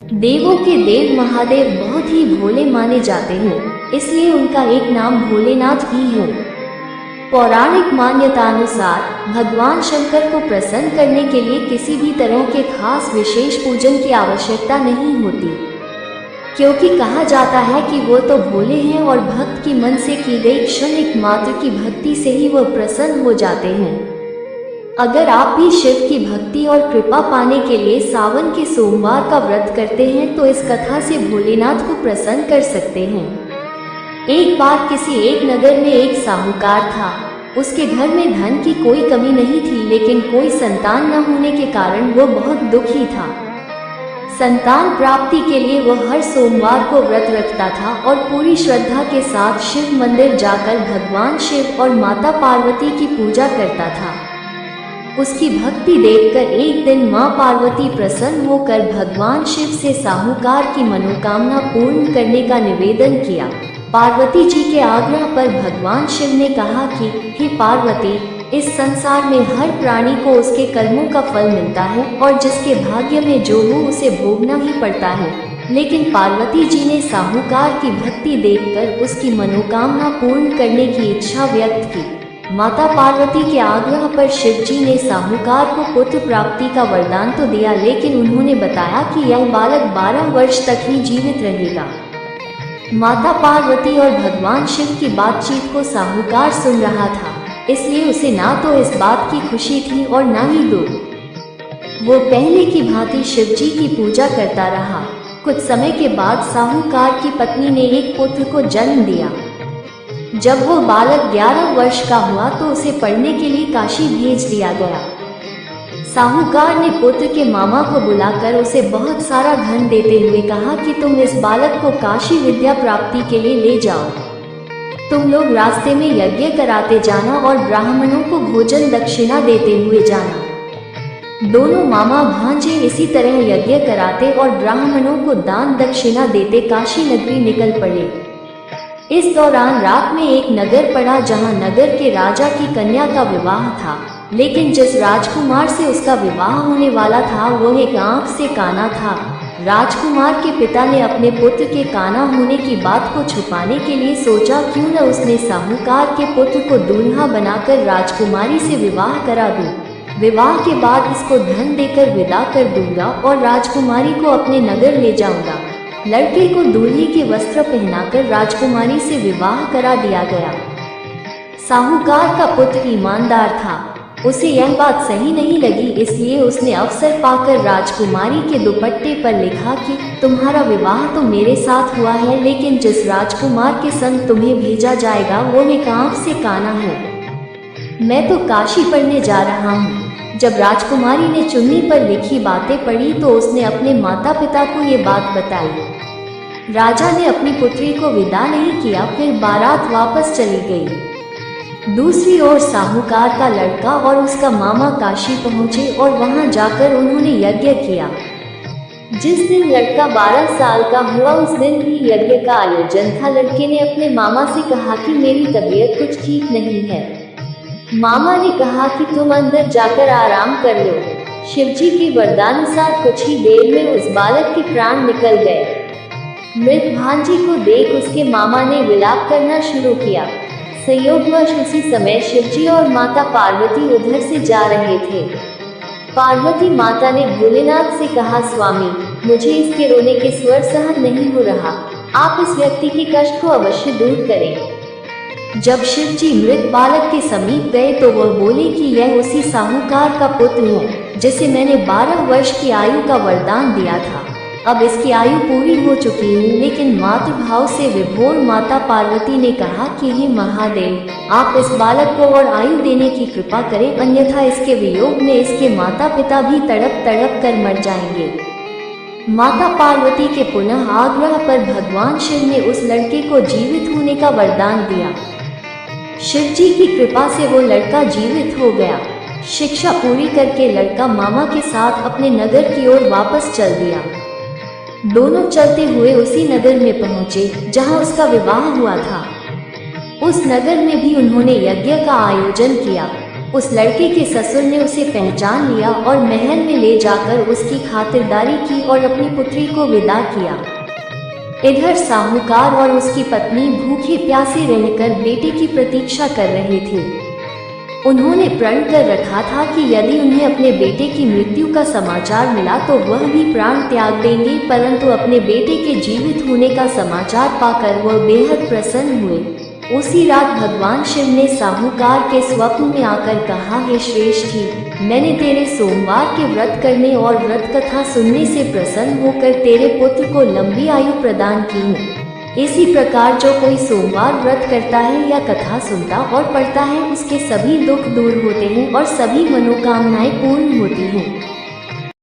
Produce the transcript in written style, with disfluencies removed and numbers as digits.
देवों के देव महादेव बहुत ही भोले माने जाते हैं, इसलिए उनका एक नाम भोलेनाथ भी है। पौराणिक मान्यतानुसार भगवान शंकर को प्रसन्न करने के लिए किसी भी तरह के खास विशेष पूजन की आवश्यकता नहीं होती, क्योंकि कहा जाता है कि वो तो भोले हैं और भक्त की मन से की गई क्षणिक मात्र की भक्ति से ही वो प्रसन्न हो जाते हैं। अगर आप भी शिव की भक्ति और कृपा पाने के लिए सावन के सोमवार का व्रत करते हैं तो इस कथा से भोलेनाथ को प्रसन्न कर सकते हैं। एक बार किसी एक नगर में एक साहूकार था। उसके घर में धन की कोई कमी नहीं थी, लेकिन कोई संतान न होने के कारण वो बहुत दुखी था। संतान प्राप्ति के लिए वो हर सोमवार को व्रत रखता था और पूरी श्रद्धा के साथ शिव मंदिर जाकर भगवान शिव और माता पार्वती की पूजा करता था। उसकी भक्ति देखकर एक दिन मां पार्वती प्रसन्न होकर भगवान शिव से साहूकार की मनोकामना पूर्ण करने का निवेदन किया। पार्वती जी के आग्रह पर भगवान शिव ने कहा कि हे पार्वती, इस संसार में हर प्राणी को उसके कर्मों का फल मिलता है और जिसके भाग्य में जो हो उसे भोगना ही पड़ता है। लेकिन पार्वती जी ने साहूकार की भक्ति देखकर उसकी मनोकामना पूर्ण करने की इच्छा व्यक्त की। माता पार्वती के आग्रह पर शिव जी ने साहूकार को पुत्र प्राप्ति का वरदान तो दिया, लेकिन उन्होंने बताया कि यह बालक 12 वर्ष तक ही जीवित रहेगा। माता पार्वती और भगवान शिव की बातचीत को साहूकार सुन रहा था, इसलिए उसे ना तो इस बात की खुशी थी और ना ही दुख। वो पहले की भांति शिव जी की पूजा करता रहा। कुछ समय के बाद साहूकार की पत्नी ने एक पुत्र को जन्म दिया। जब वो बालक 11 वर्ष का हुआ तो उसे पढ़ने के लिए काशी भेज दिया गया। साहूकार ने पुत्र के मामा को बुलाकर उसे बहुत सारा धन देते हुए कहा कि तुम इस बालक को काशी विद्या प्राप्ति के लिए ले जाओ। तुम लोग रास्ते में यज्ञ कराते जाना और ब्राह्मणों को भोजन दक्षिणा देते हुए जाना। दोनों मामा भांजे इसी तरह यज्ञ कराते और ब्राह्मणों को दान दक्षिणा देते काशी नगरी निकल पड़े। इस दौरान रात में एक नगर पड़ा जहां नगर के राजा की कन्या का विवाह था, लेकिन जिस राजकुमार से उसका विवाह होने वाला था वो एक आंख से काना था। राजकुमार के पिता ने अपने पुत्र के काना होने की बात को छुपाने के लिए सोचा क्यों न उसने साहूकार के पुत्र को दूल्हा बनाकर राजकुमारी से विवाह करा दूं। विवाह के बाद इसको धन देकर विदा कर दूंगा और राजकुमारी को अपने नगर ले जाऊंगा। लड़के को दूल्हे के वस्त्र पहनाकर राजकुमारी से विवाह करा दिया गया। साहूकार का पुत्र ईमानदार था, उसे यह बात सही नहीं लगी, इसलिए उसने अवसर पाकर राजकुमारी के दुपट्टे पर लिखा कि तुम्हारा विवाह तो मेरे साथ हुआ है, लेकिन जिस राजकुमार के संग तुम्हें भेजा जाएगा वो एक आंख से काना है। मैं तो काशी पढ़ने जा रहा हूँ। जब राजकुमारी ने चुन्नी पर लिखी बातें पढ़ी तो उसने अपने माता पिता को ये बात बताई। राजा ने अपनी पुत्री को विदा नहीं किया, फिर बारात वापस चली गई। दूसरी ओर साहूकार का लड़का और उसका मामा काशी पहुंचे और वहां जाकर उन्होंने यज्ञ किया। जिस दिन लड़का 12 साल का हुआ उस दिन भी यज्ञ का आयोजन था। लड़के ने अपने मामा से कहा कि मेरी तबीयत कुछ ठीक नहीं है। मामा ने कहा कि तुम अंदर जाकर आराम कर लो। शिवजी के वरदानुसार कुछ ही देर में उस बालक के प्राण निकल गए। मृत भांजी को देख उसके मामा ने विलाप करना शुरू किया। संयोगवश उसी समय शिवजी और माता पार्वती उधर से जा रहे थे। पार्वती माता ने भोलेनाथ से कहा, स्वामी, मुझे इसके रोने के स्वर सहन नहीं हो रहा, आप इस व्यक्ति के कष्ट को अवश्य दूर करें। जब शिवजी मृत बालक के समीप गए तो वह बोले कि यह उसी साहूकार का पुत्र है जिसे मैंने 12 वर्ष की आयु का वरदान दिया था। अब इसकी आयु पूरी हो चुकी है, लेकिन मातृभाव से विभोर माता पार्वती ने कहा कि हे महादेव, आप इस बालक को और आयु देने की कृपा करें, अन्यथा इसके वियोग में इसके माता पिता भी तड़प तड़प कर मर जाएंगे। माता पार्वती के पुनः आग्रह पर भगवान शिव ने उस लड़के को जीवित होने का वरदान दिया। शिव जी की कृपा से वो लड़का जीवित हो गया। शिक्षा पूरी करके लड़का मामा के साथ अपने नगर की ओर वापस चल दिया। दोनों चलते हुए उसी नगर में पहुंचे जहां उसका विवाह हुआ था। उस नगर में भी उन्होंने यज्ञ का आयोजन किया। उस लड़के के ससुर ने उसे पहचान लिया और महल में ले जाकर उसकी खातिरदारी की और अपनी पुत्री को विदा किया। इधर साहूकार और उसकी पत्नी भूखे प्यासे रहकर बेटे की प्रतीक्षा कर रहे थे। उन्होंने प्रण कर रखा था कि यदि उन्हें अपने बेटे की मृत्यु का समाचार मिला तो वह भी प्राण त्याग देंगे, परंतु अपने बेटे के जीवित होने का समाचार पाकर वह बेहद प्रसन्न हुए। उसी रात भगवान शिव ने साहूकार के स्वप्न में आकर कहा, हे श्रेष्ठी, मैंने तेरे सोमवार के व्रत करने और व्रत कथा सुनने से प्रसन्न होकर तेरे पुत्र को लंबी आयु प्रदान की है। इसी प्रकार जो कोई सोमवार व्रत करता है या कथा सुनता और पढ़ता है उसके सभी दुख दूर होते हैं और सभी मनोकामनाएं पूर्ण होती हैं।